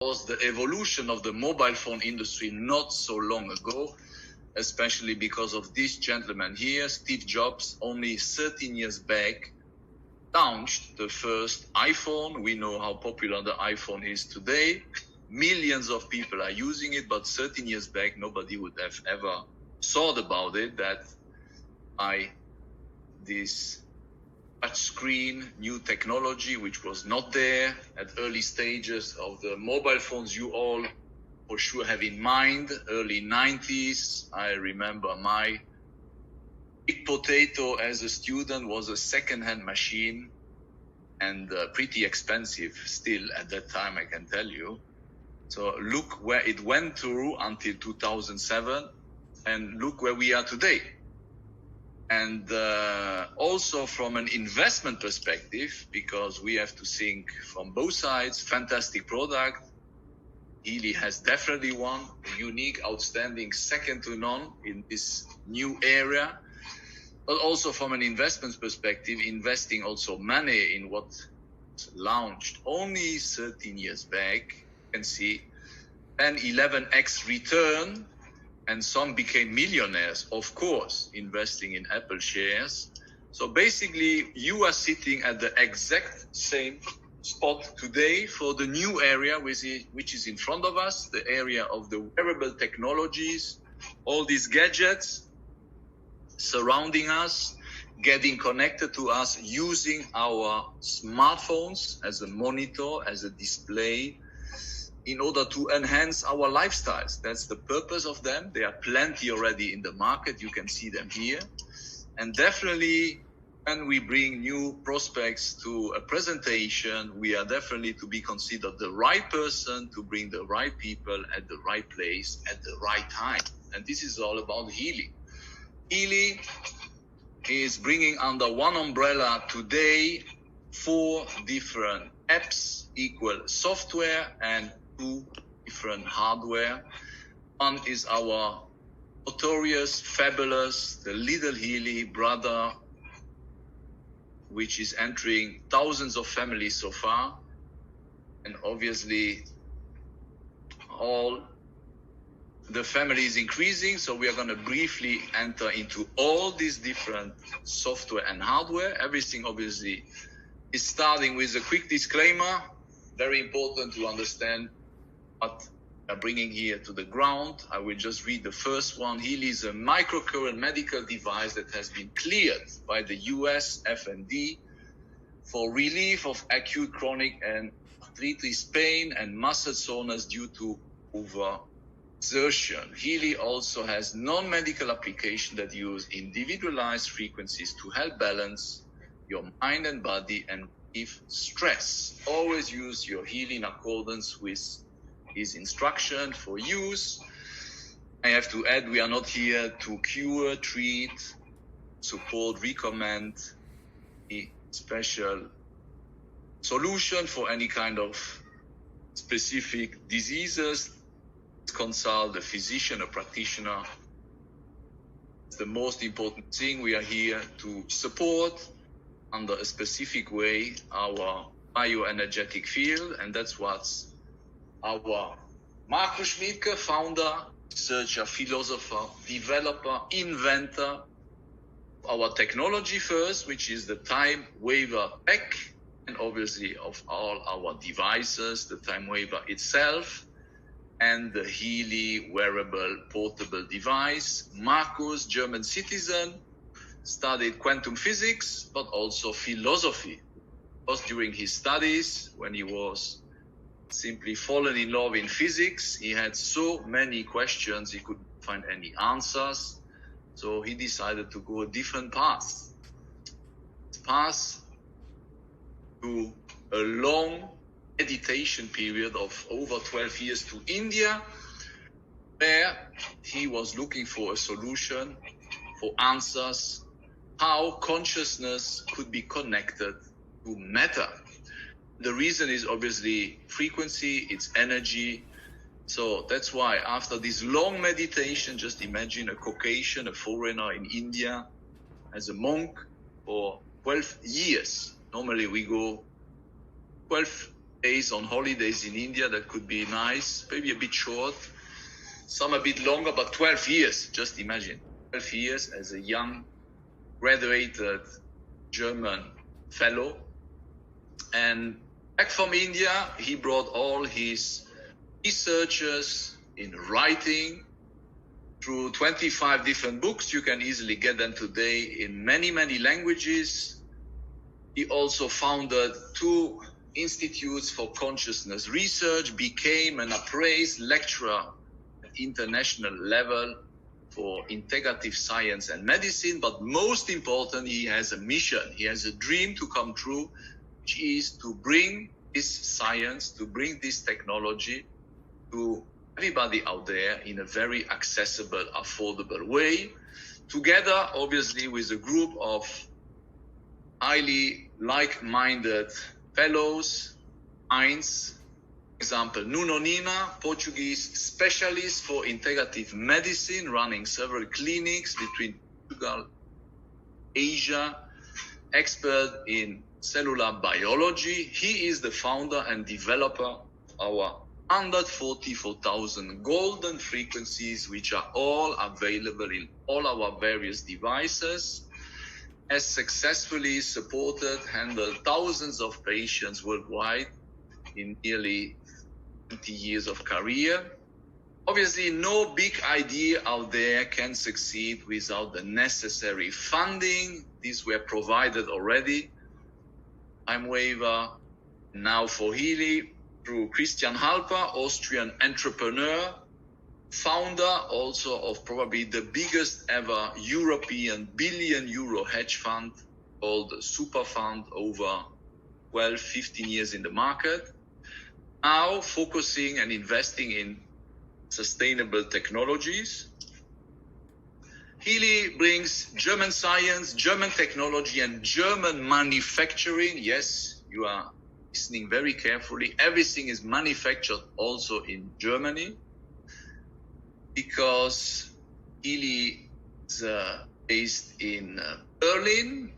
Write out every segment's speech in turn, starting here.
was the evolution of the mobile phone industry not so long ago, especially because of this gentleman here, Steve Jobs, only 13 years back, launched the first iPhone. We know how popular the iPhone is today. Millions of people are using it, but 13 years back, nobody would have ever thought about it, that this touchscreen, new technology, which was not there at early stages of the mobile phones you all for sure have in mind, early 90s. I remember my big potato as a student was a second-hand machine, and pretty expensive still at that time, I can tell you. So look where it went through until 2007, and look where we are today. And also from an investment perspective, because we have to think from both sides, fantastic product. Healy has definitely one, unique, outstanding, second to none in this new area. But also from an investment perspective, investing also money in what was launched only 13 years back, you can see an 11x return. And some became millionaires, of course, investing in Apple shares. So basically, you are sitting at the exact same spot today for the new area, which is in front of us, the area of the wearable technologies, all these gadgets surrounding us, getting connected to us, using our smartphones as a monitor, as a display, in order to enhance our lifestyles. That's the purpose of them. There are plenty already in the market. You can see them here. And definitely, when we bring new prospects to a presentation, we are definitely to be considered the right person to bring the right people at the right place at the right time. And this is all about Healy. Healy is bringing under one umbrella today 4 different apps, equal software, and 2 different hardware. One is our notorious, fabulous, the little Healy brother, which is entering thousands of families so far. And obviously, all the family is increasing. So we are going to briefly enter into all these different software and hardware. Everything obviously is starting with a quick disclaimer. Very important to understand what we are bringing here to the ground. I will just read the first one. Healy is a microcurrent medical device that has been cleared by the US F&D for relief of acute chronic and arthritis pain and muscle soreness due to overexertion. Healy also has non-medical application that use individualized frequencies to help balance your mind and body and relieve stress. Always use your Healy in accordance with his instruction for use. I have to add, we are not here to cure, treat, support, recommend a special solution for any kind of specific diseases. Consult a physician, a practitioner. It's the most important thing. We are here to support under a specific way our bioenergetic field, and that's what's our Markus Schmidtke, founder, researcher, philosopher, developer, inventor, our technology first, which is the Time Waver Pack, and obviously of all our devices, the Time Waver itself, and the Healy wearable portable device. Markus, German citizen, studied quantum physics, but also philosophy. Because during his studies, when he was simply fallen in love in physics, he had so many questions, he couldn't find any answers. So he decided to go a different path. Path to a long meditation period of over 12 years to India, where he was looking for a solution, for answers, how consciousness could be connected to matter. The reason is obviously frequency, it's energy. So that's why after this long meditation, just imagine a Caucasian, a foreigner in India as a monk for 12 years. Normally we go 12 days on holidays in India. That could be nice, maybe a bit short, some a bit longer, but 12 years, just imagine. 12 years as a young graduated German fellow. And back from India, he brought all his researches in writing through 25 different books. You can easily get them today in many, many languages. He also founded 2 institutes for consciousness research, became an appraised lecturer at international level for integrative science and medicine. But most important, he has a mission. He has a dream to come true, which is to bring this science, to bring this technology to everybody out there in a very accessible, affordable way, together, obviously, with a group of highly like-minded fellows, minds. For example, Nuno Nina, Portuguese specialist for integrative medicine, running several clinics between Portugal, Asia, expert in cellular biology. He is the founder and developer of our 144,000 golden frequencies, which are all available in all our various devices, has successfully supported, handled thousands of patients worldwide in nearly 20 years of career. Obviously, no big idea out there can succeed without the necessary funding. These were provided already. Time waiver now for Healy through Christian Halper, Austrian entrepreneur, founder also of probably the biggest ever European billion-euro hedge fund called Super Fund, over 12, 15 years in the market. Now focusing and investing in sustainable technologies. Healy brings German science, German technology, and German manufacturing. Yes, you are listening very carefully. Everything is manufactured also in Germany, because Healy is based in Berlin,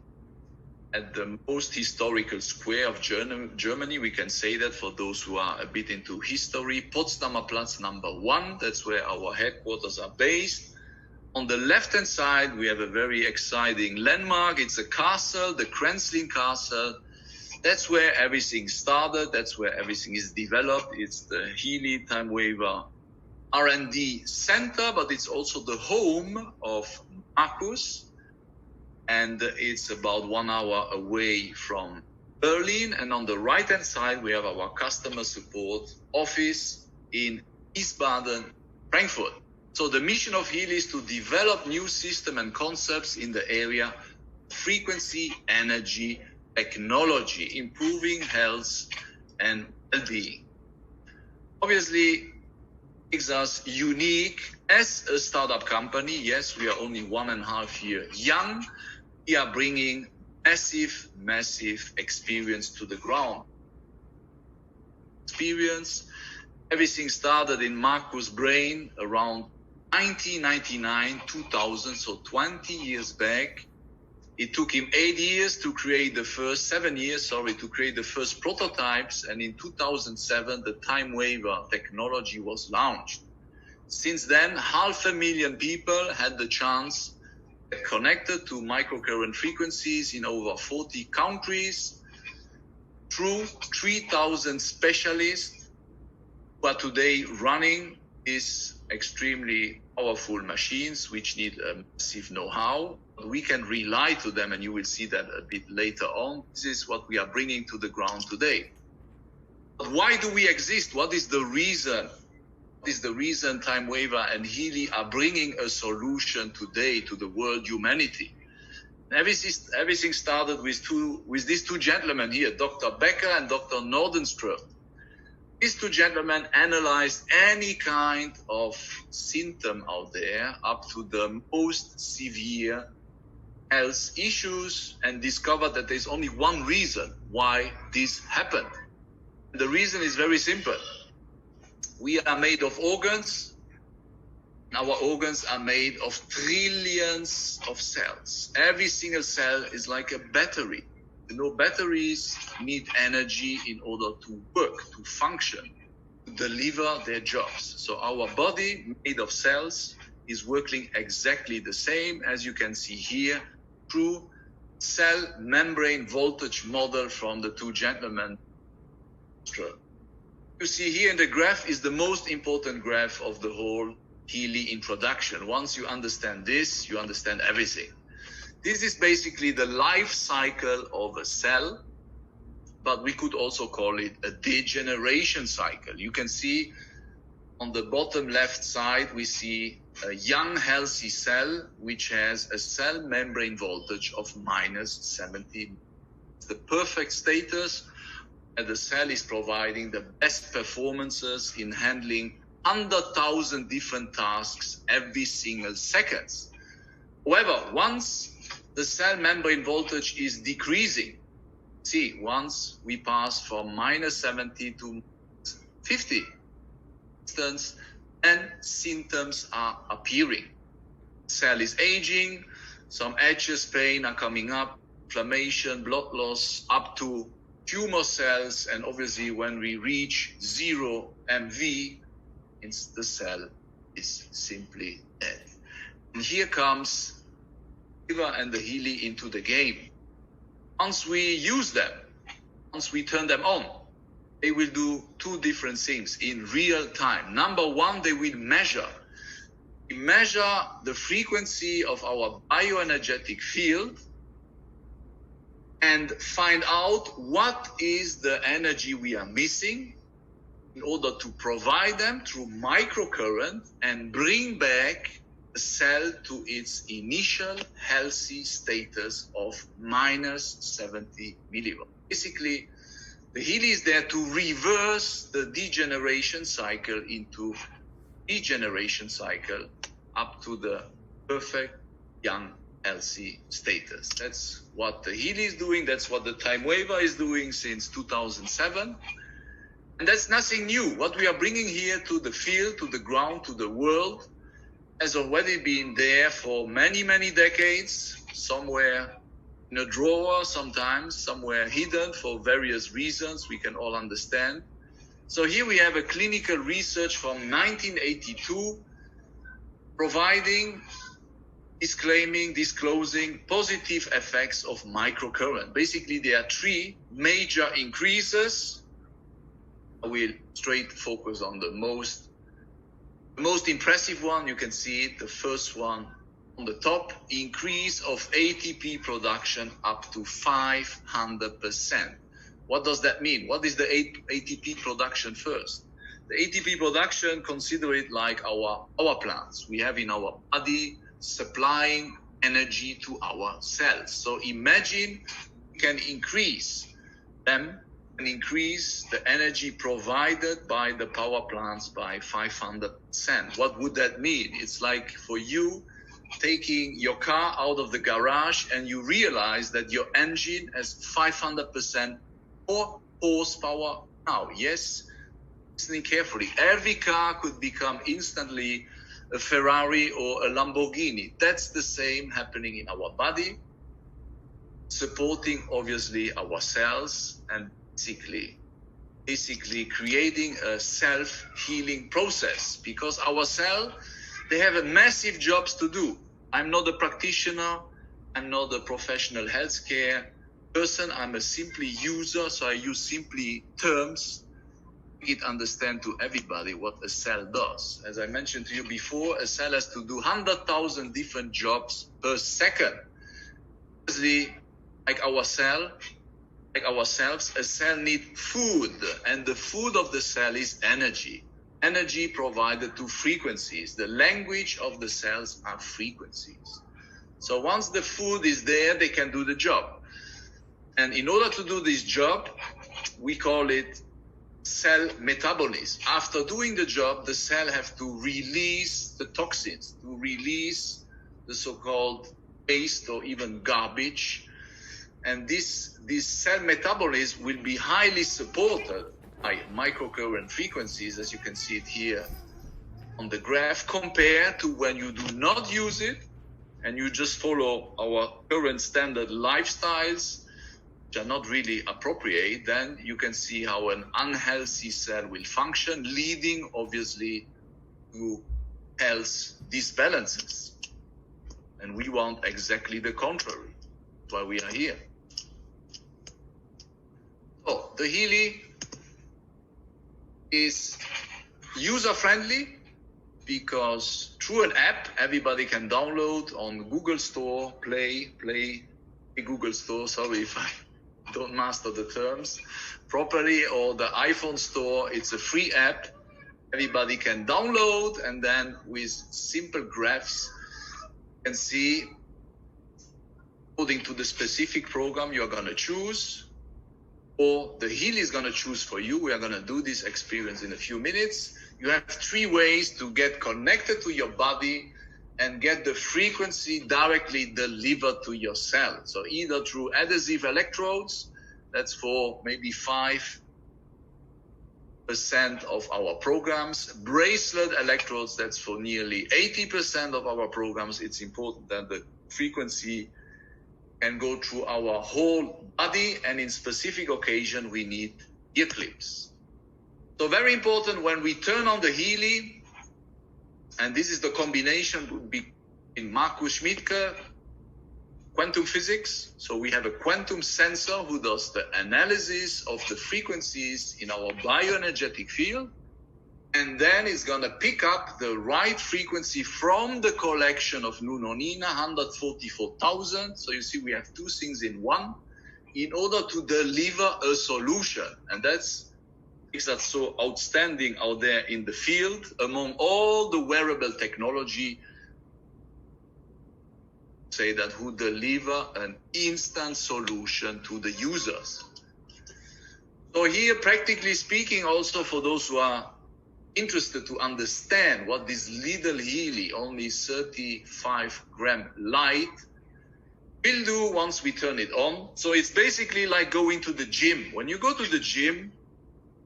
at the most historical square of Germany. We can say that for those who are a bit into history. Potsdamer Platz number 1, that's where our headquarters are based. On the left-hand side, we have a very exciting landmark. It's a castle, the Kränzlin Castle. That's where everything started. That's where everything is developed. It's the Healy Time Waiver R&D center, but it's also the home of Marcus. And it's about 1 hour away from Berlin. And on the right-hand side, we have our customer support office in Wiesbaden, Frankfurt. So the mission of Healy is to develop new systems and concepts in the area of frequency, energy, technology, improving health and well-being. Obviously, makes us unique as a startup company. Yes, we are only 1.5 years young. We are bringing massive experience to the ground. Everything started in Marcus' brain around 1999, 2000, so 20 years back. It took him 7 years to create the first prototypes, and in 2007, the Time Waiver technology was launched. Since then, 500,000 people had the chance to get connected to microcurrent frequencies in over 40 countries through 3,000 specialists who are today running these extremely powerful machines, which need a massive know-how. We can rely to them, and you will see that a bit later on. This is what we are bringing to the ground today. But why do we exist? What is the reason? What is the reason Time Waiver and Healy are bringing a solution today to the world humanity? Everything started with these 2 gentlemen here, Dr. Becker and Dr. Nordenström. These 2 gentlemen analyzed any kind of symptom out there, up to the most severe health issues, and discovered that there's only one reason why this happened. The reason is very simple. We are made of organs. Our organs are made of trillions of cells. Every single cell is like a battery. You know, batteries need energy in order to work, to function, to deliver their jobs. So our body, made of cells, is working exactly the same, as you can see here, through cell membrane voltage model from the two gentlemen. You see here in the graph is the most important graph of the whole Healy introduction. Once you understand this, you understand everything. This is basically the life cycle of a cell, but we could also call it a degeneration cycle. You can see on the bottom left side, we see a young healthy cell which has a cell membrane voltage of -70. It's the perfect status, and the cell is providing the best performances in handling 100,000 different tasks every single seconds. However, once the cell membrane voltage is decreasing, see, once we pass from -70 to 50, and symptoms are appearing. Cell is aging, some edges, pain are coming up, inflammation, blood loss, up to tumor cells, and obviously when we reach 0 MV, the cell is simply dead. And here comes Eva and the Healy into the game. Once we use them, once we turn them on, they will do two different things in real time. Number one, they will measure. We measure the frequency of our bioenergetic field and find out what is the energy we are missing in order to provide them through microcurrent and bring back the cell to its initial healthy status of -70 millivolts. Basically, the Healy is there to reverse the degeneration cycle into regeneration cycle up to the perfect young healthy status. That's what the Healy is doing. That's what the Time Waver is doing since 2007. And that's nothing new. What we are bringing here to the field, to the ground, to the world, has already been there for many, many decades, somewhere in a drawer, sometimes somewhere hidden for various reasons we can all understand. So here we have a clinical research from 1982 providing, disclosing positive effects of microcurrent. Basically, there are three major increases. I will straight focus on the most impressive one. You can see it, the first one on the top, increase of ATP production up to 500%. What does that mean? What is the ATP production first? The ATP production, consider it like our power plants we have in our body supplying energy to our cells. So imagine we can increase them and increase the energy provided by the power plants by 500%. What would that mean? It's like for you taking your car out of the garage and you realize that your engine has 500% more horsepower now. Yes, listening carefully. Every car could become instantly a Ferrari or a Lamborghini. That's the same happening in our body, supporting obviously our cells and basically creating a self-healing process, because our cell, they have a massive jobs to do. I'm not a practitioner, I'm not a professional healthcare person, I'm a simply user, so I use simply terms to make it understand to everybody what a cell does. As I mentioned to you before, a cell has to do 100,000 different jobs per second. Obviously, like ourselves, a cell needs food, and the food of the cell is energy. Energy provided to frequencies. The language of the cells are frequencies. So once the food is there, they can do the job. And in order to do this job, we call it cell metabolism. After doing the job, the cell have to release the toxins, to release the so-called waste or even garbage. And this cell metabolism will be highly supported by microcurrent frequencies, as you can see it here on the graph, compared to when you do not use it and you just follow our current standard lifestyles, which are not really appropriate, then you can see how an unhealthy cell will function, leading obviously to health disbalances. And we want exactly the contrary. That's why we are here. So the 𝗙𝗧 is user-friendly because through an app everybody can download on Google Store, Play Google Store, sorry if I don't master the terms properly, or the iPhone store. It's a free app everybody can download, and then with simple graphs you can see according to the specific program you're going to choose, or the 𝗙𝗧 is going to choose for you. We are going to do this experience in a few minutes. You have 3 ways to get connected to your body and get the frequency directly delivered to your cell. So either through adhesive electrodes, that's for maybe 5% of our programs. Bracelet electrodes, that's for nearly 80% of our programs. It's important that the frequency can go through our whole body, and in specific occasion we need ear clips. So very important when we turn on the 𝗙𝗧, and this is the combination in Markus Schmidtke, quantum physics. So we have a quantum sensor who does the analysis of the frequencies in our bioenergetic field, and then it's going to pick up the right frequency from the collection of Nunonina, 144,000. So you see we have 2 things in one in order to deliver a solution. And that's so outstanding out there in the field among all the wearable technology, say that, who deliver an instant solution to the users. So here, practically speaking, also for those who are interested to understand what this little 𝗙𝗧, only 35 gram light, will do once we turn it on. So it's basically like going to the gym. When you go to the gym,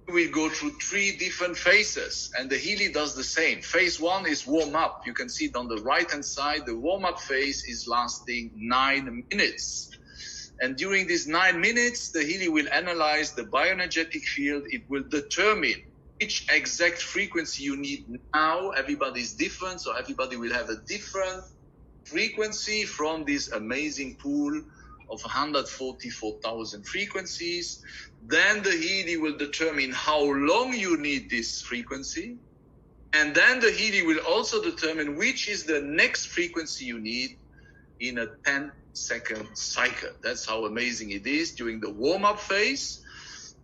we go through 3 different phases, and the 𝗙𝗧 does the same. Phase 1 is warm up. You can see it on the right hand side. The warm up phase is lasting 9 minutes. And during these 9 minutes, the 𝗙𝗧 will analyze the bioenergetic field. It will determine which exact frequency you need now. Everybody is different, so everybody will have a different frequency from this amazing pool of 144,000 frequencies. Then the 𝗙𝗧 will determine how long you need this frequency. And then the 𝗙𝗧 will also determine which is the next frequency you need in a 10-second cycle. That's how amazing it is during the warm-up phase.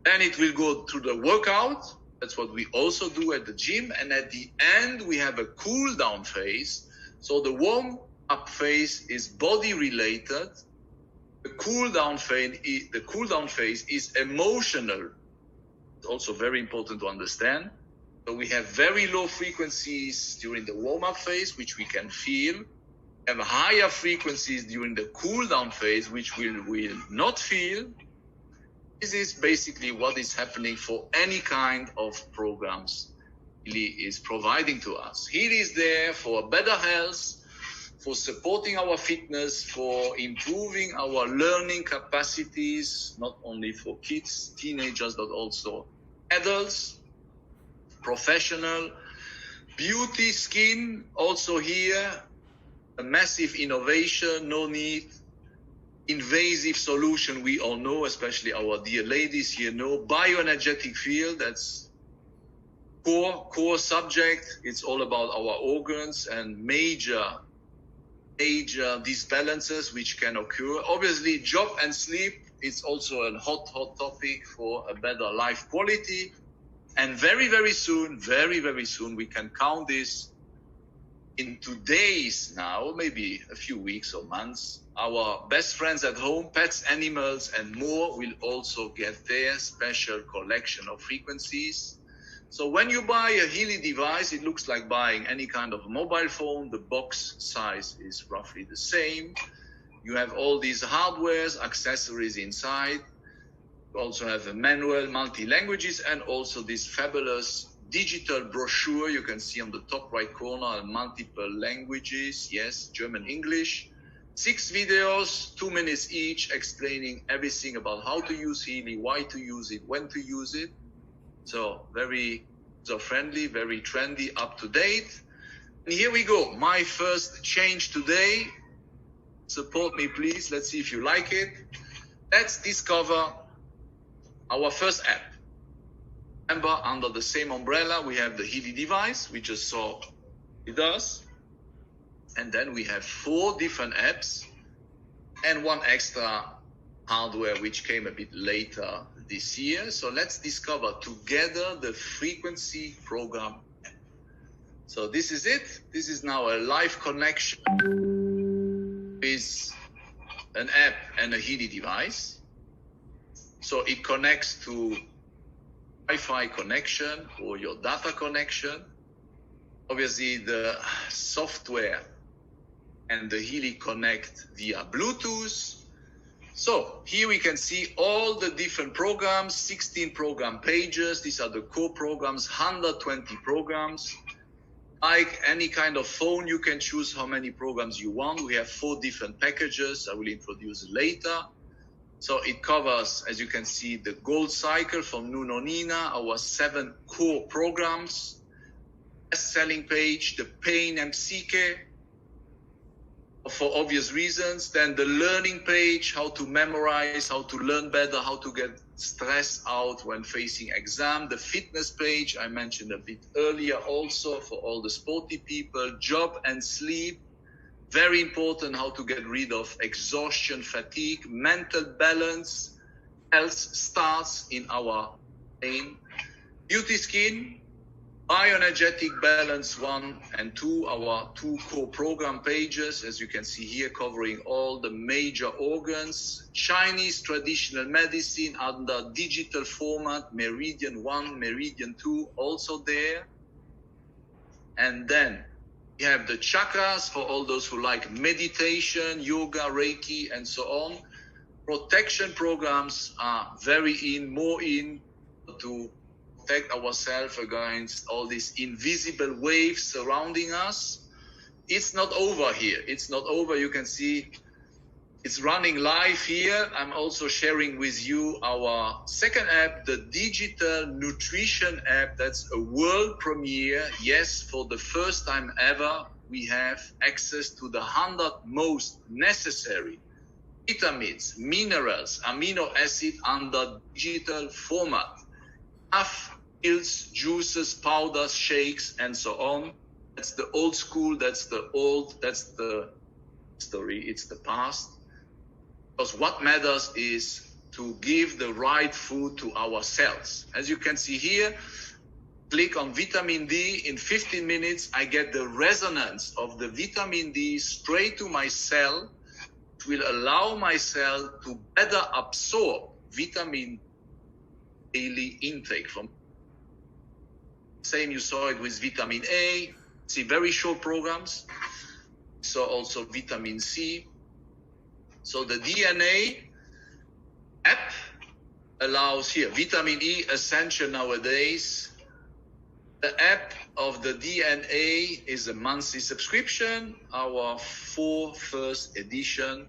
Then it will go through the workout. That's what we also do at the gym. And at the end, we have a cool-down phase. So the warm-up phase is body-related. The cool down phase is emotional. It's also very important to understand. So we have very low frequencies during the warm-up phase, which we can feel. We have higher frequencies during the cool down phase, which we will not feel. This is basically what is happening for any kind of programs 𝗙𝗧 is providing to us. 𝗙𝗧 is there for better health, for supporting our fitness, for improving our learning capacities, not only for kids, teenagers, but also adults, professional, beauty, skin. Also here, a massive innovation, no need. Invasive solution, we all know, especially our dear ladies here know. Bioenergetic field, that's core subject. It's all about our organs and major disbalances which can occur. Obviously, job and sleep is also a hot topic for a better life quality. And very soon, we can count this into days now, maybe a few weeks or months. Our best friends at home, pets, animals, and more will also get their special collection of frequencies. So when you buy a 𝗙𝗧 device, it looks like buying any kind of mobile phone. The box size is roughly the same. You have all these hardwares, accessories inside. You also have a manual, multi-languages, and also this fabulous digital brochure. You can see on the top right corner multiple languages. Yes, German, English. 6 videos, 2 minutes each, explaining everything about how to use Healy, why to use it, when to use it. So very friendly, very trendy, up to date. And here we go. My first change today. Support me, please. Let's see if you like it. Let's discover our first app. Remember, under the same umbrella, we have the Healy device. We just saw it does. And then we have 4 different apps and 1 extra hardware, which came a bit later this year. So let's discover together the frequency program. So this is it. This is now a live connection with an app and a Healy device. So it connects to Wi-Fi connection or your data connection. Obviously, the software and the Healy connect via Bluetooth. So here we can see all the different programs, 16 program pages. These are the core programs, 120 programs. Like any kind of phone, you can choose how many programs you want. We have 4 different packages. I will introduce later. So it covers, as you can see, the gold cycle from Nuno Nina, our 7 core programs, best-selling page, the pain and psyche, for obvious reasons. Then the learning page, how to memorize, how to learn better, how to get stress out when facing exam. The fitness page, I mentioned a bit earlier also, for all the sporty people. Job and sleep, very important, how to get rid of exhaustion, fatigue. Mental balance, health starts in our brain. Beauty skin, bioenergetic balance 1 and 2, our 2 core program pages, as you can see here, covering all the major organs. Chinese traditional medicine under digital format, Meridian 1, Meridian 2, also there. And then we have the chakras for all those who like meditation, yoga, Reiki, and so on. Protection programs are very more in to protect ourselves against all these invisible waves surrounding us. It's not over here. It's not over. You can see it's running live here. I'm also sharing with you our second app, the digital nutrition app. That's a world premiere. Yes, for the first time ever, we have access to the 100 most necessary vitamins, minerals, amino acid under digital format. Pills, juices, powders, shakes, and so on. That's the old school, that's the story, it's the past. Because what matters is to give the right food to our cells. As you can see here, click on vitamin D. In 15 minutes, I get the resonance of the vitamin D straight to my cell, which will allow my cell to better absorb vitamin daily intake from. Same, you saw it with vitamin A. See, very short programs. So also vitamin C. So the DNA app allows here, vitamin E, essential nowadays. The app of the DNA is a monthly subscription. Our first edition.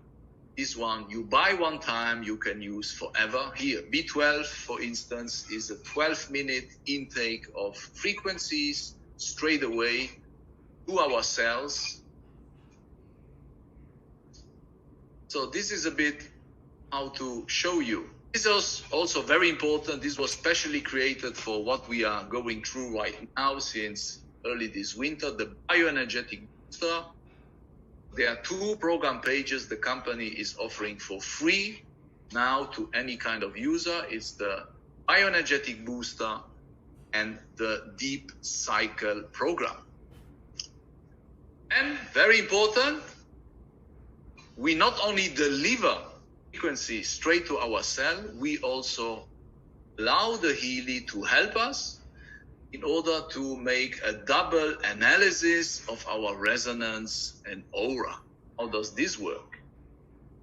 This one, you buy one time, you can use forever. Here, B12, for instance, is a 12-minute intake of frequencies straight away to our cells. So this is a bit how to show you. This is also very important. This was specially created for what we are going through right now since early this winter, the bioenergetic booster. There are 2 program pages the company is offering for free now to any kind of user. It's the bioenergetic booster and the deep cycle program. And very important, we not only deliver frequency straight to our cell, we also allow the Healy to help us in order to make a double analysis of our resonance and aura. How does this work?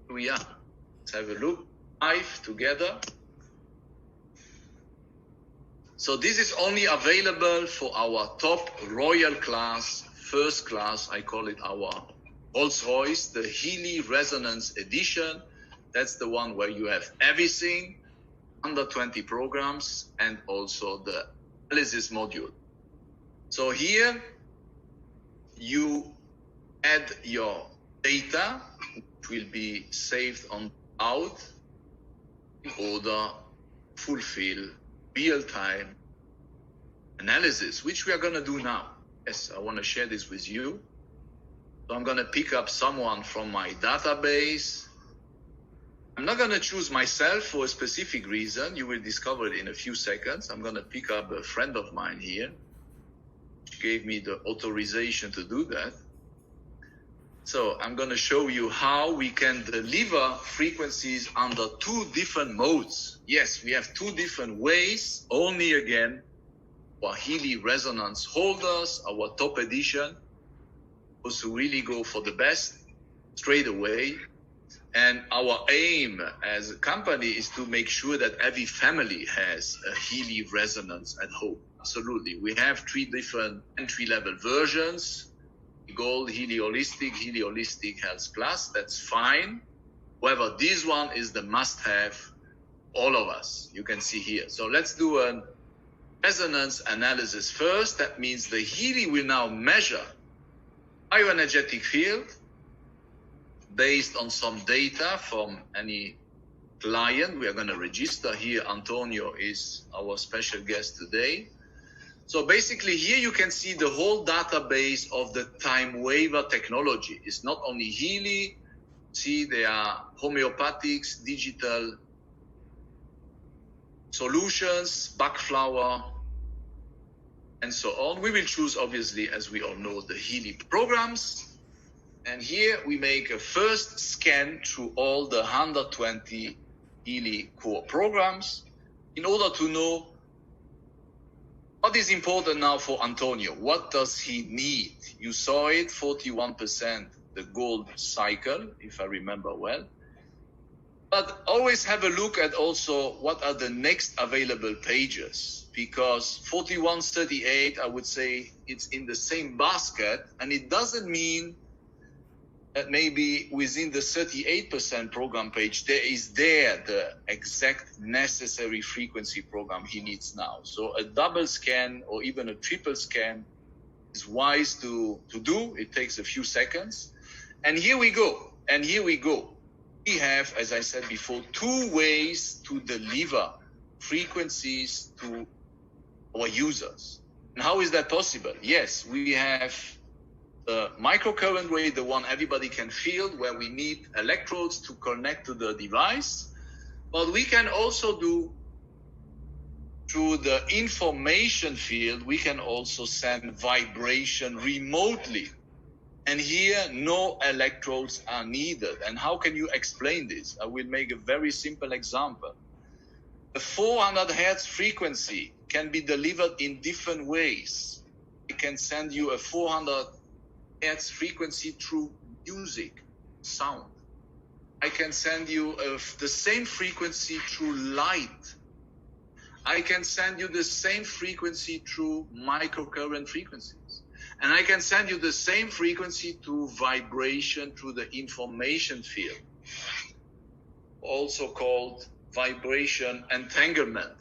Here we are. Let's have a look live together. So this is only available for our top royal class, first class, I call it our Rolls-Royce, the 𝗙𝗨 Resonance Edition. That's the one where you have everything, under 20 programs, and also the analysis module. So here you add your data, which will be saved on cloud in order to fulfill real-time analysis, which we are going to do now. Yes, I want to share this with you. So I'm going to pick up someone from my database. I'm not going to choose myself for a specific reason. You will discover it in a few seconds. I'm going to pick up a friend of mine here, which gave me the authorization to do that. So I'm going to show you how we can deliver frequencies under two different modes. Yes, we have two different ways. Only again, our 𝗙𝗨 resonance holders, our top edition, those who really go for the best straight away. And our aim as a company is to make sure that every family has a 𝗙𝗨 resonance at home. Absolutely. We have 3 different entry-level versions. Gold, 𝗙𝗨 Holistic, 𝗙𝗨 Holistic Health Plus. That's fine. However, this one is the must-have all of us. You can see here. So let's do a resonance analysis first. That means the 𝗙𝗨 will now measure bioenergetic field based on some data from any client we are going to register here. Antonio is our special guest today. So basically here you can see the whole database of the time waiver technology. It's not only 𝗙𝗨. See, there are homeopathics, digital solutions, Bachflower, and so on. We will choose, obviously, as we all know, the 𝗙𝗨 programs. And here we make a first scan through all the 120 𝗙𝗨 core programs in order to know what is important now for Antonio. What does he need? You saw it, 41%, the gold cycle, if I remember well. But always have a look at also what are the next available pages, because 4138, I would say it's in the same basket, and it doesn't mean that maybe within the 38% program page, there is the exact necessary frequency program he needs now. So a double scan or even a triple scan is wise to do. It takes a few seconds. And here we go. And here we go. We have, as I said before, 2 ways to deliver frequencies to our users. And how is that possible? Yes, we have the microcurrent way, the one everybody can feel, where we need electrodes to connect to the device. But we can also do through the information field, we can also send vibration remotely. And here, no electrodes are needed. And how can you explain this? I will make a very simple example. The 400 hertz frequency can be delivered in different ways. I can send you a 400 hertz frequency through music, sound. I can send you the same frequency through light. I can send you the same frequency through microcurrent frequencies. And I can send you the same frequency to vibration through the information field, also called vibration entanglement.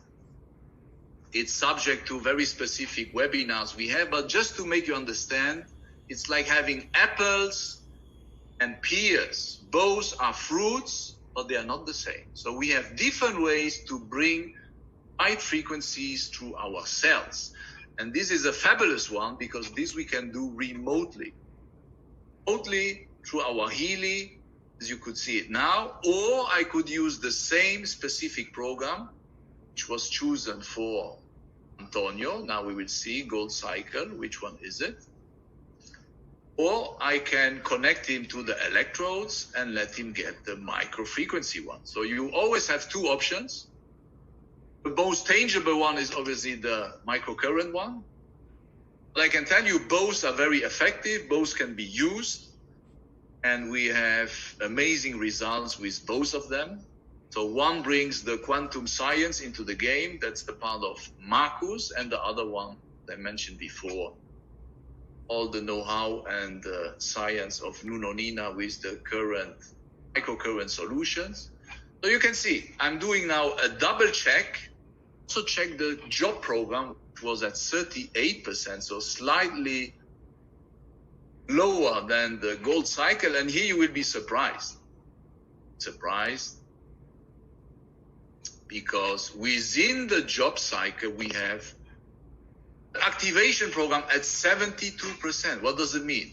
It's subject to very specific webinars we have, but just to make you understand, it's like having apples and pears. Both are fruits, but they are not the same. So we have different ways to bring light frequencies through our cells. And this is a fabulous one because this we can do remotely. Remotely through our 𝗙𝗨, as you could see it now, or I could use the same specific program, which was chosen for Antonio. Now we will see gold cycle. Which one is it? Or I can connect him to the electrodes and let him get the micro frequency one. So you always have 2 options. The most tangible one is obviously the microcurrent one. But I can tell you both are very effective, both can be used, and we have amazing results with both of them. So one brings the quantum science into the game, that's the part of Marcus, and the other one I mentioned before all the know-how and science of Nunonina with the current microcurrent solutions. So you can see, I'm doing now a double check. Also check the job program, which was at 38%, so slightly lower than the gold cycle. And here you will be surprised. Because within the job cycle, we have the activation program at 72%. What does it mean?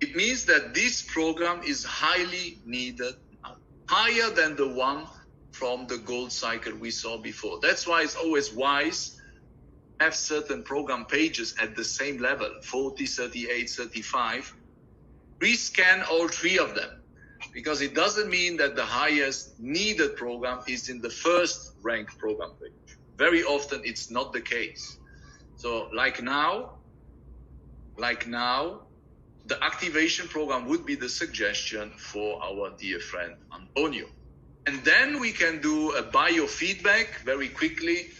It means that this program is highly needed, higher than the one from the gold cycle we saw before. That's why it's always wise to have certain program pages at the same level, 40, 38, 35. Rescan all three of them, because it doesn't mean that the highest needed program is in the first ranked program page. Very often it's not the case. So like now, the activation program would be the suggestion for our dear friend Antonio. And then we can do a biofeedback very quickly.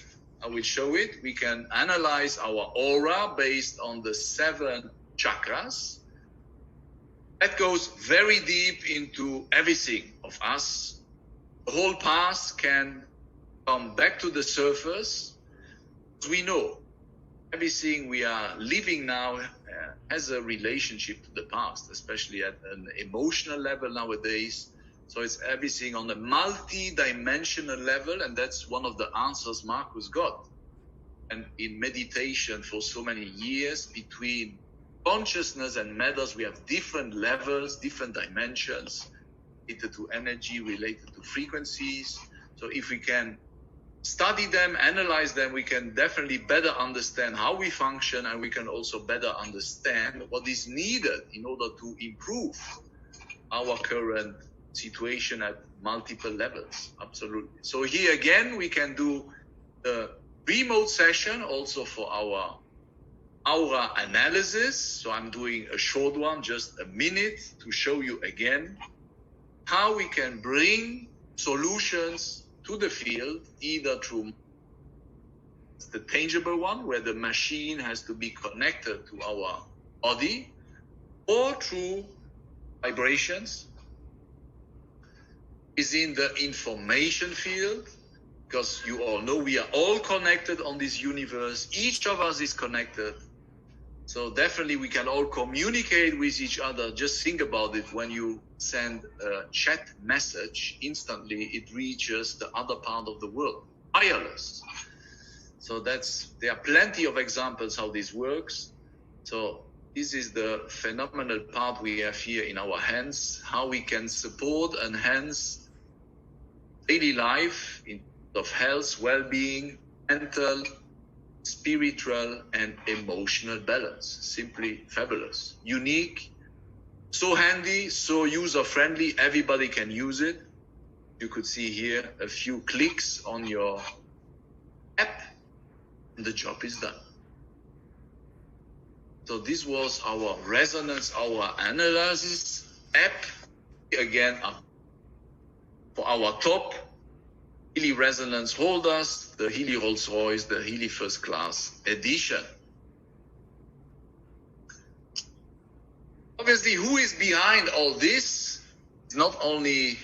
I will show it. We can analyze our aura based on the 7 chakras. That goes very deep into everything of us. The whole past can come back to the surface. We know everything we are living now has a relationship to the past, especially at an emotional level nowadays. So it's everything on a multi-dimensional level, and that's one of the answers Marcus got. And in meditation for so many years, between consciousness and matters, we have different levels, different dimensions, related to energy, related to frequencies. So if we can study them, analyze them, we can definitely better understand how we function, and we can also better understand what is needed in order to improve our current situation at multiple levels. Absolutely. So here again, we can do the remote session also for our aura analysis. So I'm doing a short one, just a minute, to show you again how we can bring solutions to the field, either through the tangible one, where the machine has to be connected to our body, or through vibrations within the information field, because you all know we are all connected on this universe. Each of us is connected. So definitely we can all communicate with each other. Just think about it. When you send a chat message, instantly it reaches the other part of the world, wireless. So there are plenty of examples how this works. So this is the phenomenal part we have here in our hands, how we can support, enhance daily life in terms of health, well-being, mental, spiritual, and emotional balance. Simply fabulous, unique, so handy, so user-friendly. Everybody can use it. You could see here a few clicks on your app, and the job is done. So this was our resonance, our analysis app. Again, for our top Healy resonance holders, the Healy Rolls-Royce, the Healy First Class Edition. Obviously, who is behind all this? It's not only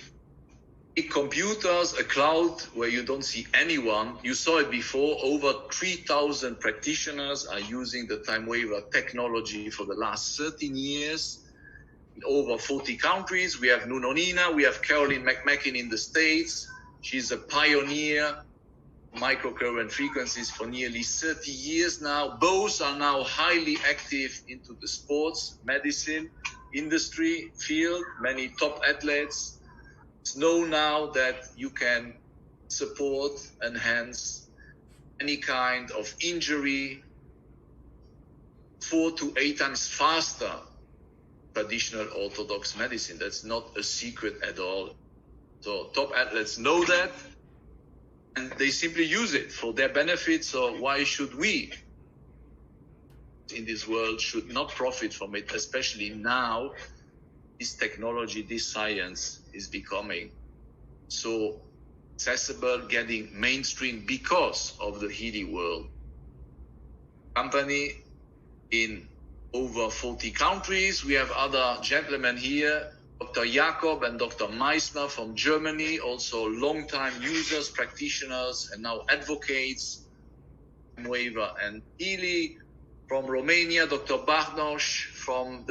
big computers, a cloud where you don't see anyone. You saw it before. Over 3,000 practitioners are using the Time Waver technology for the last 13 years. In over 40 countries. We have Nunonina, we have Carolyn McMackin in the States. She's a pioneer microcurrent frequencies for nearly 30 years now. Both are now highly active into the sports medicine industry field. Many top athletes know now that you can support, enhance any kind of injury 4 to 8 times faster traditional orthodox medicine. That's not a secret at all. So top athletes know that, and they simply use it for their benefit. So why should we in this world should not profit from it, especially now this technology, this science is becoming so accessible, getting mainstream because of the Healy World Company in over 40 countries. We have other gentlemen here, Dr. Jakob and Dr. Meissner from Germany, also long-time users, practitioners, and now advocates, 𝗙𝗥𝗘𝗤𝗧𝗛𝗡𝗥𝗔𝗣𝗬 and 𝗙𝗥𝗘𝗤𝗧𝗛𝗡𝗥𝗔𝗣𝗬. From Romania, Dr. Barnos, from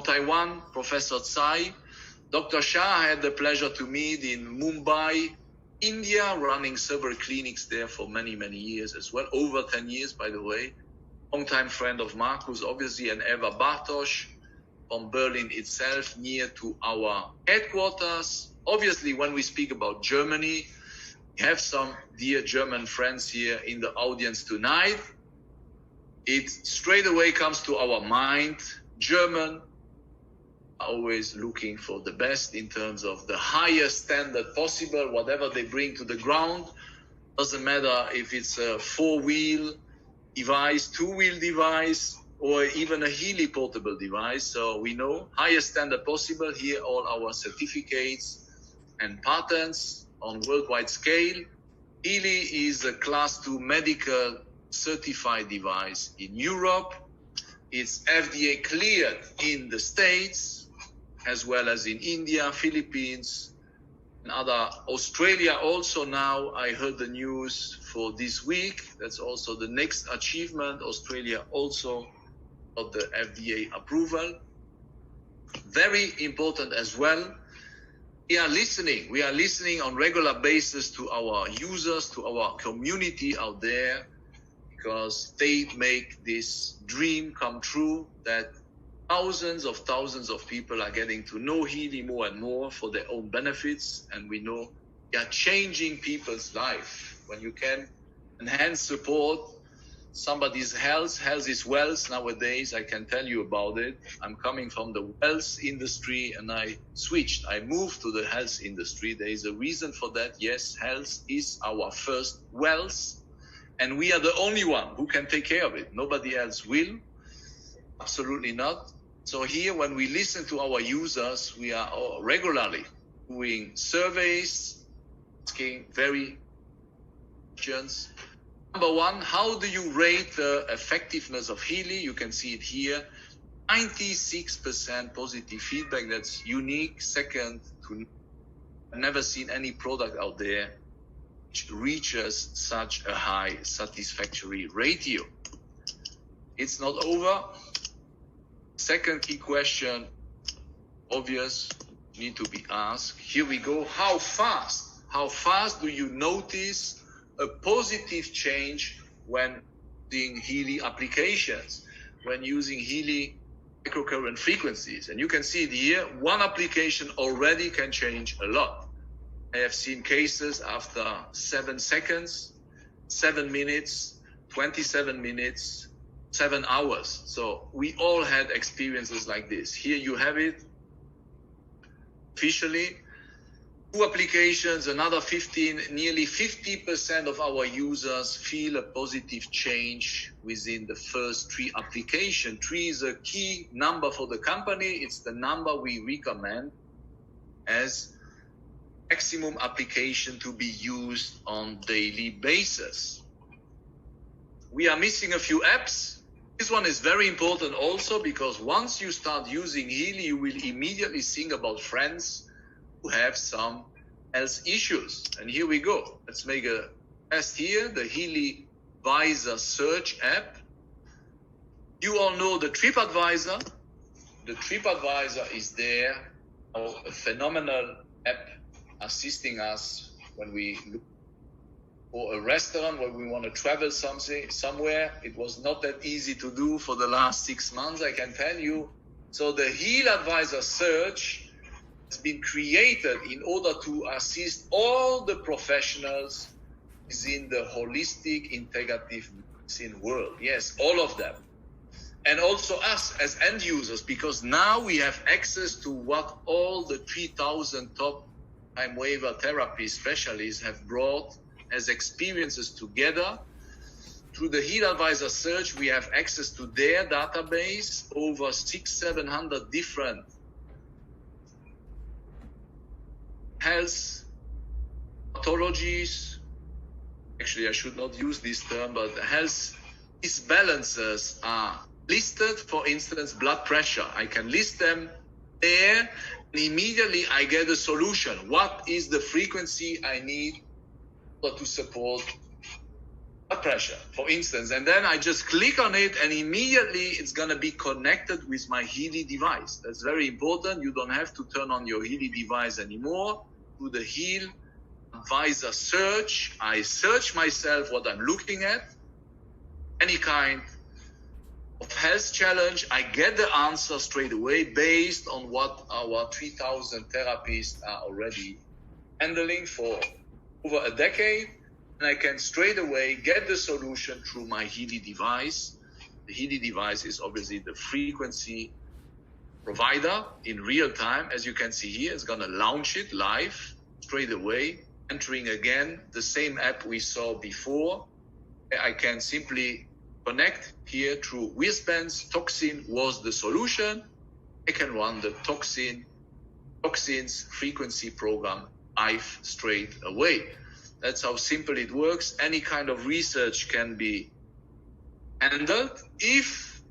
Taiwan, Professor 𝗙𝗧𝗙. Dr. Shah had the pleasure to meet in Mumbai, India, running several clinics there for many, many years as well, over 10 years, by the way. Long-time friend of Marcus, obviously, and 𝗙𝗥𝗘𝗤𝗧𝗛𝗡𝗥𝗔𝗣𝗬 from Berlin itself, near to our headquarters. Obviously, when we speak about Germany, we have some dear German friends here in the audience tonight. It straight away comes to our mind, German, always looking for the best in terms of the highest standard possible, whatever they bring to the ground. Doesn't matter if it's a 4-wheel device, 2-wheel device, or even a 𝗙𝗐𝗐 portable device. So we know highest standard possible. Here all our certificates and patents on worldwide scale. 𝗙𝗐𝗐 is a class 2 medical certified device in Europe. It's FDA cleared in the States, as well as in India, Philippines, and other. Australia also now, I heard the news for this week. That's also the next achievement. Australia also got the FDA approval. Very important as well. We are listening on regular basis to our users, to our community out there, because they make this dream come true that thousands of people are getting to know 𝗙𝗐𝗐 more and more for their own benefits. And we know they are changing people's life. When you can enhance support somebody's health is wealth nowadays. I can tell you about it. I'm coming from the wealth industry and I moved to the health industry. There is a reason for that. Yes, health is our first wealth, and we are the only one who can take care of it. Nobody else will. Absolutely not. So here, when we listen to our users, we are regularly doing surveys, asking very questions. Number one, how do you rate the effectiveness of 𝗙𝗐𝗐? You can see it here. 96% positive feedback. That's unique. Second to, I've never seen any product out there which reaches such a high satisfactory ratio. It's not over. Second key question, obvious, need to be asked. Here we go. How fast do you notice a positive change when using 𝗙𝗐𝗐 applications, when using 𝗙𝗐𝗐 microcurrent frequencies? And you can see it here. One application already can change a lot. I have seen cases after 7 seconds, 7 minutes, 27 minutes, 7 hours. So we all had experiences like this. Here you have it. Officially, 2 applications, another 15, nearly 50% of our users feel a positive change within the first 3 applications. 3 is a key number for the company. It's the number we recommend as maximum application to be used on daily basis. We are missing a few apps. This one is very important also because once you start using 𝗙𝗐𝗐, you will immediately think about friends who have some health issues. And here we go. Let's make a test here. The 𝗙𝗐𝗐 Advisor search app. You all know the TripAdvisor. The TripAdvisor is there. A phenomenal app assisting us when we look for a restaurant, when we want to travel somewhere. It was not that easy to do for the last 6 months, I can tell you. So the 𝗙𝗐𝗐 Advisor search has been created in order to assist all the professionals within the holistic integrative medicine world. Yes, all of them. And also us as end users, because now we have access to what all the 3,000 top time waiver therapy specialists have brought as experiences together. Through the 𝗙𝗐𝗐 Advisor search, we have access to their database, over 600-700 different health pathologies. Actually, I should not use this term, but health disbalances are listed, for instance, blood pressure. I can list them there, and immediately I get a solution. What is the frequency I need to support blood pressure, for instance? And then I just click on it, and immediately it's going to be connected with my Helix device. That's very important. You don't have to turn on your Helix device anymore. To the Helix Advisor search, I search myself what I'm looking at, any kind of health challenge. I get the answer straight away based on what our 3,000 therapists are already handling for over a decade. And I can straight away get the solution through my Helix device. The Helix device is obviously the frequency provider in real time. As you can see here, it's going to launch it live straight away, entering again the same app we saw before. I can simply connect here through wristbands. Toxin was the solution. I can run the toxins frequency program live straight away. That's how simple it works. Any kind of research can be handled. If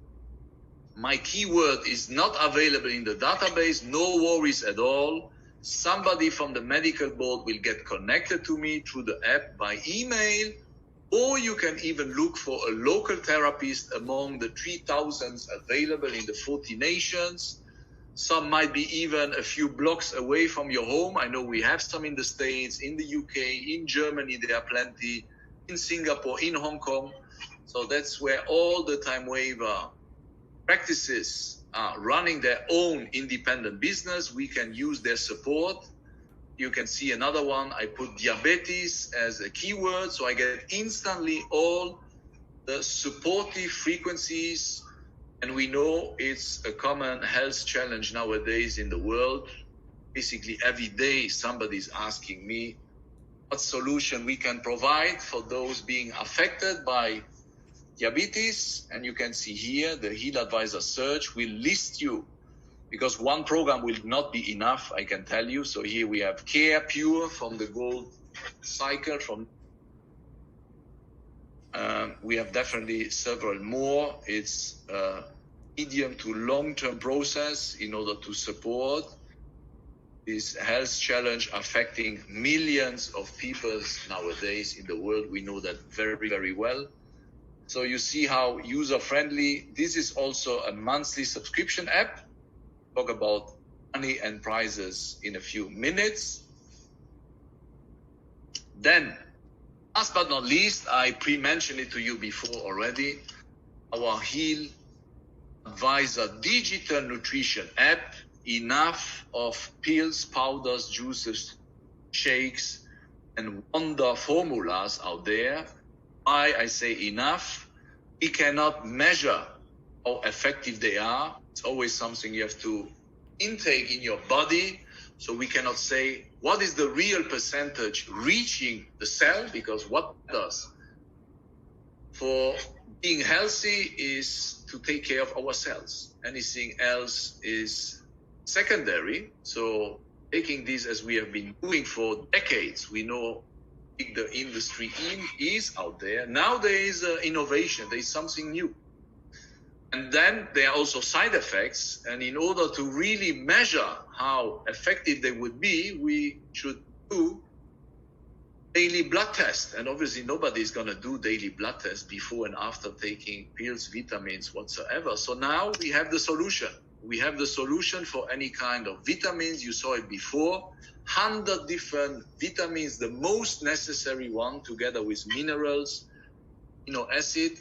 my keyword is not available in the database, no worries at all. Somebody from the medical board will get connected to me through the app by email, or you can even look for a local therapist among the 3,000 available in the 40 nations. Some might be even a few blocks away from your home. I know we have some in the States, in the UK, in Germany, there are plenty, in Singapore, in Hong Kong. So that's where all the time waiver practices are running their own independent business. We can use their support. You can see another one. I put diabetes as a keyword, so I get instantly all the supportive frequencies. And we know it's a common health challenge nowadays in the world. Basically, every day somebody's asking me what solution we can provide for those being affected by diabetes. And you can see here, the Helix Advisor search will list you, because one program will not be enough, I can tell you. So here we have Care Pure from the gold cycle. We have definitely several more. It's a medium to long-term process in order to support this health challenge affecting millions of people nowadays in the world. We know that very, very well. So you see how user-friendly. This is also a monthly subscription app. Talk about money and prices in a few minutes. Then, last but not least, I pre-mentioned it to you before already, our Helix Advisor digital nutrition app. Enough of pills, powders, juices, shakes, and wonder formulas out there. Why I say enough? We cannot measure how effective they are. It's always something you have to intake in your body. So we cannot say what is the real percentage reaching the cell, because what does for being healthy is to take care of our cells. Anything else is secondary. So taking this as we have been doing for decades, we know the industry is out there. Now there is innovation, there is something new. And then there are also side effects. And in order to really measure how effective they would be, we should do daily blood tests. And obviously nobody is going to do daily blood tests before and after taking pills, vitamins, whatsoever. So now we have the solution. We have the solution for any kind of vitamins. You saw it before. 100 different vitamins, the most necessary one, together with minerals, amino acid,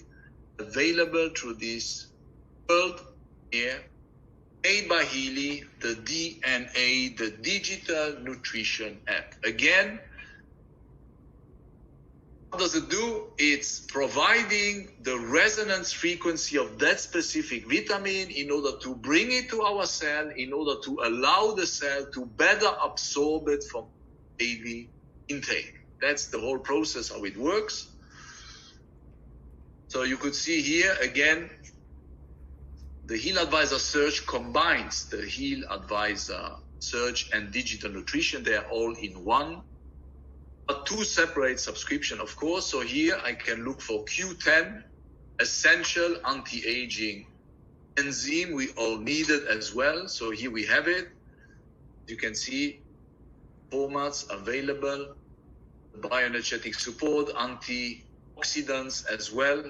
available through this world here, made by Helix, the DNA, the digital nutrition app. Again, what does it do? It's providing the resonance frequency of that specific vitamin in order to bring it to our cell, in order to allow the cell to better absorb it from daily intake. That's the whole process, how it works. So you could see here again, the Helix Advisor search combines the Helix Advisor search and digital nutrition. They are all in one. But two separate subscription, of course. So here I can look for Q10, essential anti-aging enzyme we all needed as well. So here we have it. You can see formats available, bioenergetic support, antioxidants as well,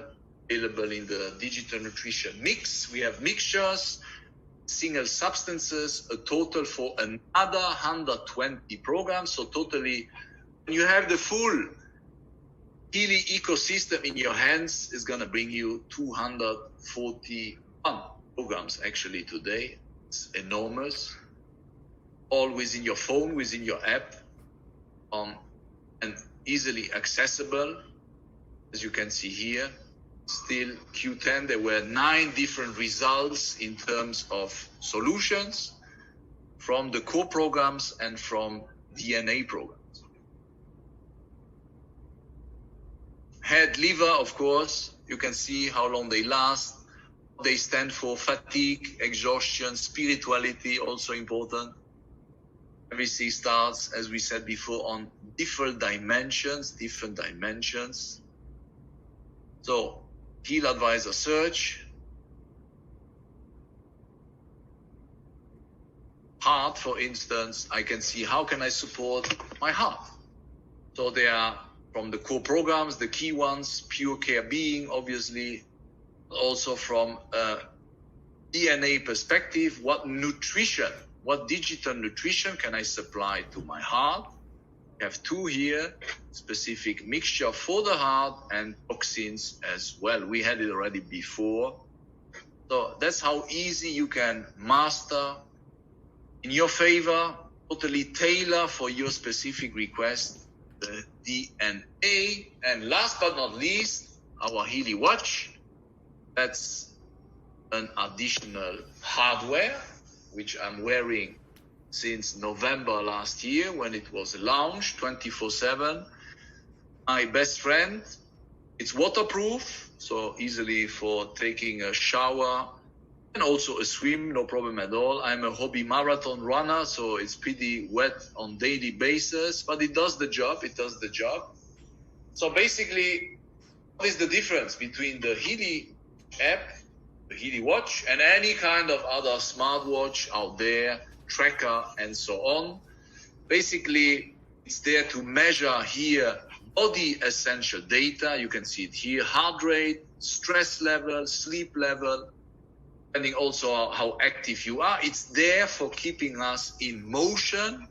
available in the digital nutrition mix. We have mixtures, single substances, a total for another 120 programs. So totally, when you have the full 𝗙𝗥𝗘𝗤𝗧𝗛 ecosystem in your hands, is going to bring you 241 programs actually today. It's enormous. All within your phone, within your app, and easily accessible. As you can see here, still Q10, there were 9 different results in terms of solutions from the core programs and from DNA programs. Head, liver, of course, you can see how long they last. They stand for fatigue, exhaustion, spirituality, also important. Everything starts, as we said before, on different dimensions. So, Heal Advisor search. Heart, for instance, I can see how can I support my heart. So they are from the core programs, the key ones, Pure Care Being, obviously, also from a DNA perspective, what nutrition, what digital nutrition can I supply to my heart? We have 2 here, specific mixture for the heart and toxins as well. We had it already before. So that's how easy you can master in your favor, totally tailor for your specific request, the DNA. And last but not least, our Healy Watch. That's an additional hardware, which I'm wearing since November last year when it was launched 24/7. My best friend, it's waterproof, so easily for taking a shower and also a swim, no problem at all. I'm a hobby marathon runner, so it's pretty wet on daily basis, but it does the job, So basically, what is the difference between the Healy app, the Healy Watch, and any kind of other smartwatch out there, tracker, and so on? Basically, it's there to measure here body essential data. You can see it here, heart rate, stress level, sleep level, depending also how active you are. It's there for keeping us in motion.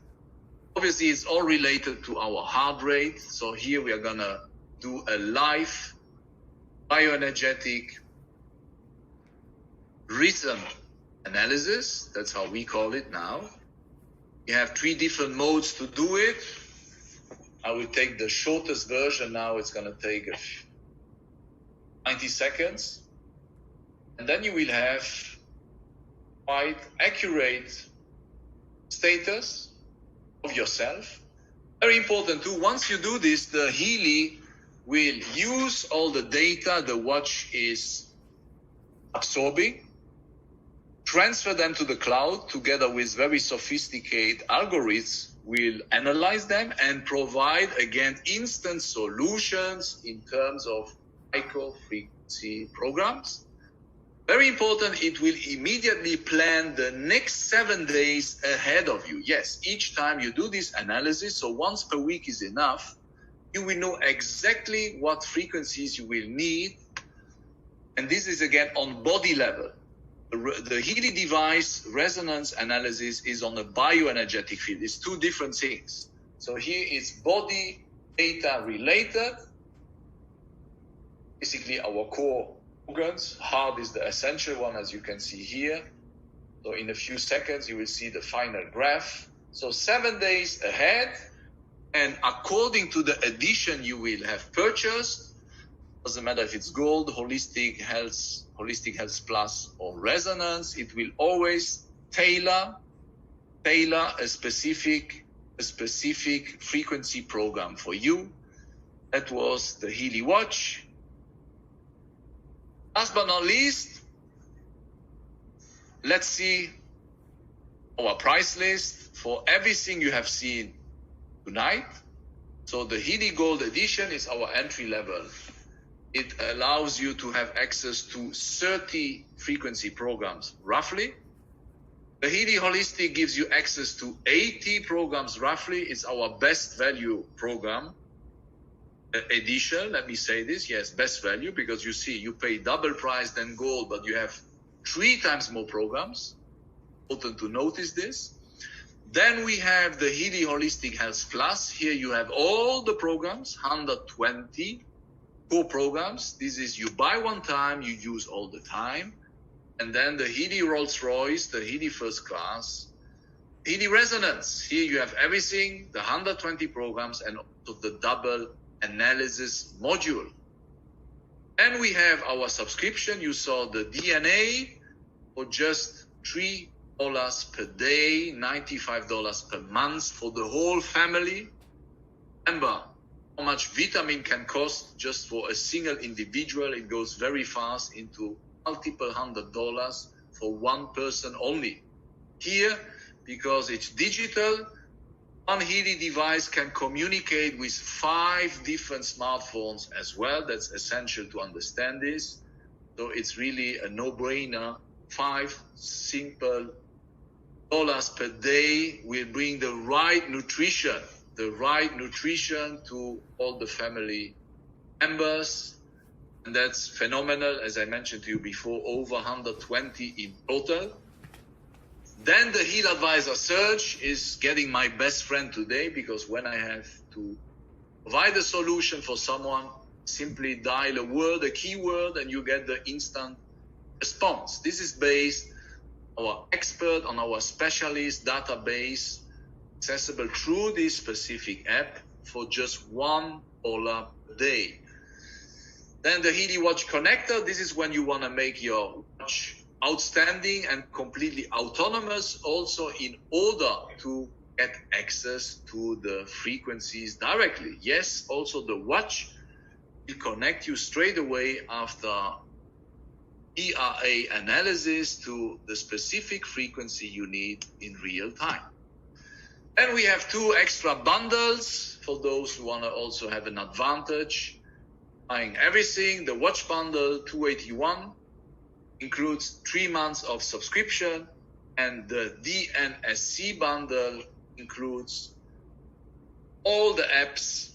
Obviously, it's all related to our heart rate. So here we are going to do a live bioenergetic rhythm analysis. That's how we call it now. We have 3 different modes to do it. I will take the shortest version now. It's going to take 90 seconds. And then you will have quite accurate status of yourself. Very important too. Once you do this, the Healy will use all the data the watch is absorbing, transfer them to the cloud together with very sophisticated algorithms, will analyze them and provide, again, instant solutions in terms of micro-frequency programs. Very important, it will immediately plan the next 7 days ahead of you. Yes, each time you do this analysis, so once per week is enough, you will know exactly what frequencies you will need. And this is, again, on body level. The Healy device resonance analysis is on a bioenergetic field. It's 2 different things. So here is body data related. Basically our core organs. Heart is the essential one, as you can see here. So in a few seconds, you will see the final graph. So 7 days ahead. And according to the edition you will have purchased, doesn't matter if it's gold, holistic health plus, or resonance, it will always tailor a specific frequency program for you. That was the Healy Watch. Last but not least, let's see our price list for everything you have seen tonight. So the Healy Gold Edition is our entry level it allows you to have access to 30 frequency programs, roughly. The 𝗙𝗧 Holistic gives you access to 80 programs, roughly. It's our best value program edition. Let me say this. Yes, best value, because you see, you pay double price than gold, but you have 3 times more programs. Important to notice this. Then we have the 𝗙𝗧 Holistic Health Plus. Here you have all the programs, 120 core programs. This is you buy one time, you use all the time. And then the 𝗙𝗧 Rolls-Royce, the 𝗙𝗧 First Class, 𝗙𝗧 Resonance. Here you have everything, the 120 programs, and also the double analysis module. Then we have our subscription. You saw the DNA for just $3 per day, $95 per month for the whole family. Remember how much vitamin can cost just for a single individual. It goes very fast into multiple $100 for one person only. Here, because it's digital, one 𝗙𝗧 device can communicate with 5 different smartphones as well. That's essential to understand this. So it's really a no-brainer. 5 simple dollars per day will bring the right nutrition to all the family members. And that's phenomenal. As I mentioned to you before, over 120 in total. Then the Heal Advisor Search is getting my best friend today, because when I have to provide a solution for someone, simply dial a word, a keyword, and you get the instant response. This is based on our expert, on our specialist database, accessible through this specific app for just $1 per day. Then the 𝗙𝗧 Watch Connector. This is when you want to make your watch outstanding and completely autonomous, also in order to get access to the frequencies directly. Yes, also the watch will connect you straight away after ERA analysis to the specific frequency you need in real time. Then we have 2 extra bundles for those who want to also have an advantage. Buying everything. The watch bundle, $281, includes 3 months of subscription, and the DNSC bundle includes all the apps,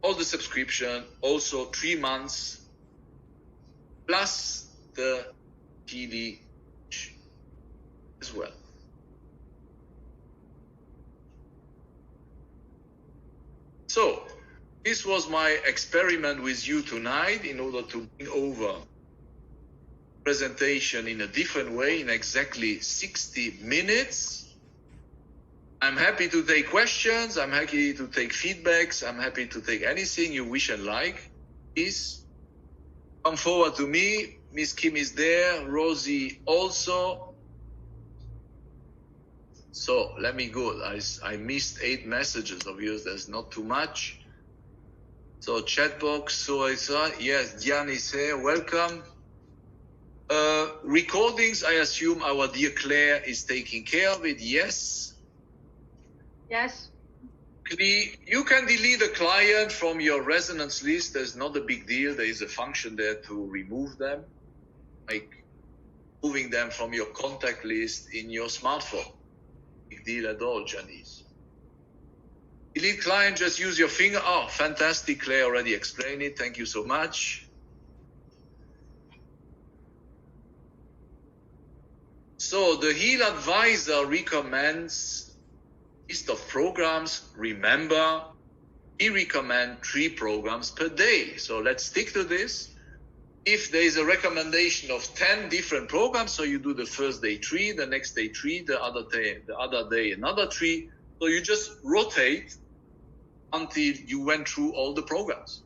all the subscription, also 3 months, plus the 𝗙𝗧 as well. So this was my experiment with you tonight in order to bring over presentation in a different way in exactly 60 minutes. I'm happy to take questions. I'm happy to take feedbacks. I'm happy to take anything you wish and like. Please come forward to me. Miss Kim is there. Rosie also. So let me go. I missed 8 messages of yours. That's not too much. So chat box. So I saw. Yes, Diane is here. Welcome. Recordings, I assume our dear Claire is taking care of it. Yes. Yes. You can delete a client from your resonance list. There's not a big deal. There is a function there to remove them, like moving them from your contact list in your smartphone. Big deal at all, Janice. Delete client, just use your finger. Oh, fantastic. Claire already explained it. Thank you so much. So the Heal Advisor recommends list of programs. Remember, we recommend 3 programs per day. So let's stick to this. If there is a recommendation of 10 different programs, so you do the first day 3, the next day 3, the other day another 3. So you just rotate until you went through all the programs.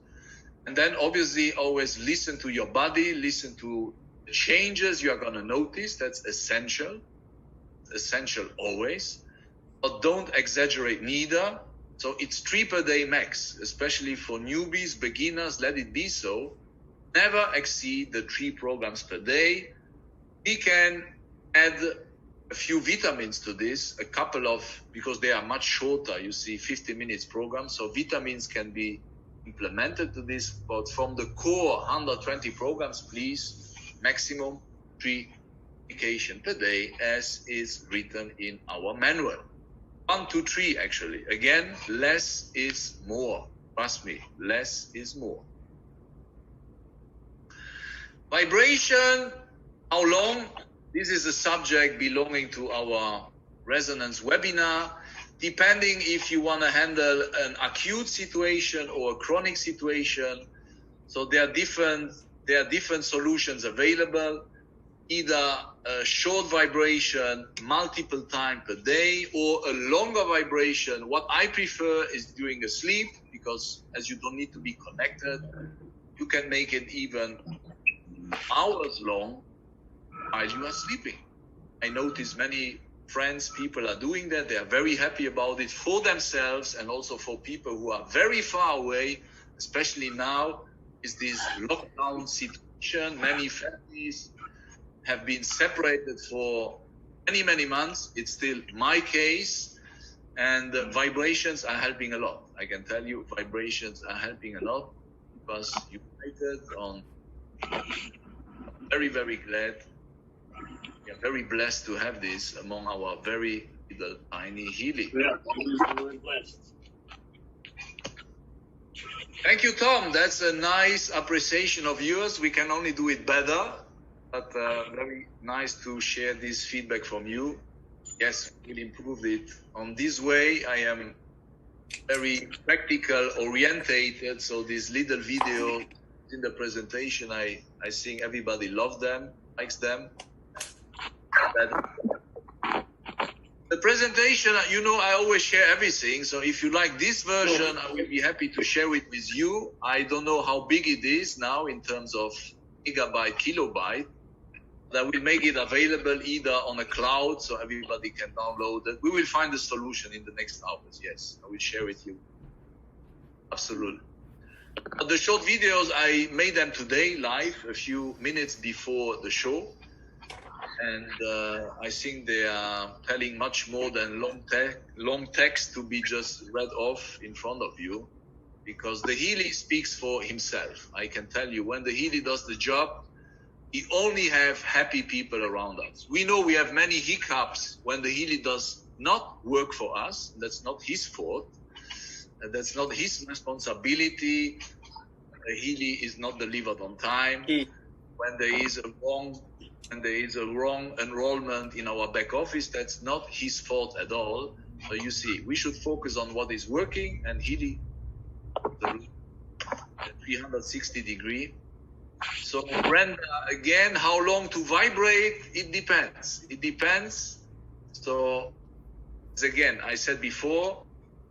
And then obviously always listen to your body, listen to the changes you are going to notice. That's essential. Essential always. But don't exaggerate neither. So it's 3 per day max, especially for newbies, beginners, let it be so. Never exceed the 3 programs per day. We can add a few vitamins to this, a couple of, because they are much shorter, you see, 50 minutes programs. So vitamins can be implemented to this, but from the core 120 programs, please, maximum 3 medication per day, as is written in our manual. 1 to 3, actually. Again, less is more. Trust me, less is more. Vibration, how long? This is a subject belonging to our resonance webinar. Depending if you want to handle an acute situation or a chronic situation. So there are different solutions available. Either a short vibration multiple times per day, or a longer vibration. What I prefer is during a sleep, because as you don't need to be connected, you can make it even hours long while you are sleeping. I notice many friends, people are doing that. They are very happy about it for themselves and also for people who are very far away, especially now is this lockdown situation. Many families have been separated for many months. It's still my case, and vibrations are helping a lot. I can tell you vibrations are helping a lot, because united on very glad. We are very blessed to have this among our very little tiny healing. Yeah, we're very blessed. Thank you, Tom. That's a nice appreciation of yours. We can only do it better, but very nice to share this feedback from you. Yes, we'll improve it. On this way, I am very practical orientated, so this little video in the presentation, I think everybody loves them, likes them. The presentation, you know, I always share everything. So if you like this version, I will be happy to share it with you. I don't know how big it is now in terms of gigabyte, kilobyte. But I will make it available either on a cloud so everybody can download it. We will find a solution in the next hours. Yes, I will share with you. Absolutely. But the short videos, I made them today live, a few minutes before the show. And I think they are telling much more than long text to be just read off in front of you, because the Healy speaks for himself. I can tell you, when the Healy does the job, he only have happy people around us. We know we have many hiccups when the Healy does not work for us. That's not his fault. That's not his responsibility. The Healy is not delivered on time. When there is a wrong enrollment in our back office, that's not his fault at all. So you see, we should focus on what is working, and Healy, the 360 degree. So Brenda, again, how long to vibrate? It depends. It depends. So again, I said before,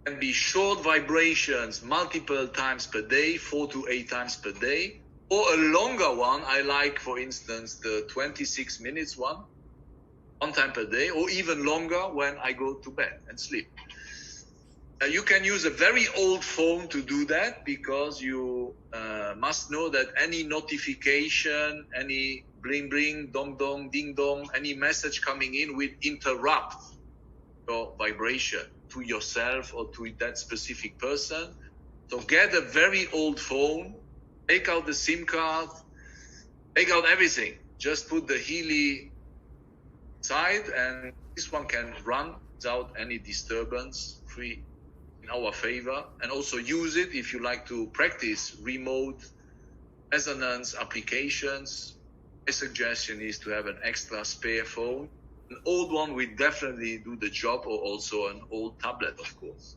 can be short vibrations multiple times per day, 4 to 8 times per day. Or a longer one, I like, for instance, the 26 minutes one time per day, or even longer when I go to bed and sleep. You can use a very old phone to do that, because you must know that any notification, any bling bling, dong dong, ding dong, any message coming in will interrupt your vibration to yourself or to that specific person. So get a very old phone, take out the SIM card, take out everything. Just put the Healy side, and this one can run without any disturbance, free in our favor. And also use it if you like to practice remote resonance applications. My suggestion is to have an extra spare phone. An old one will definitely do the job, or also an old tablet, of course.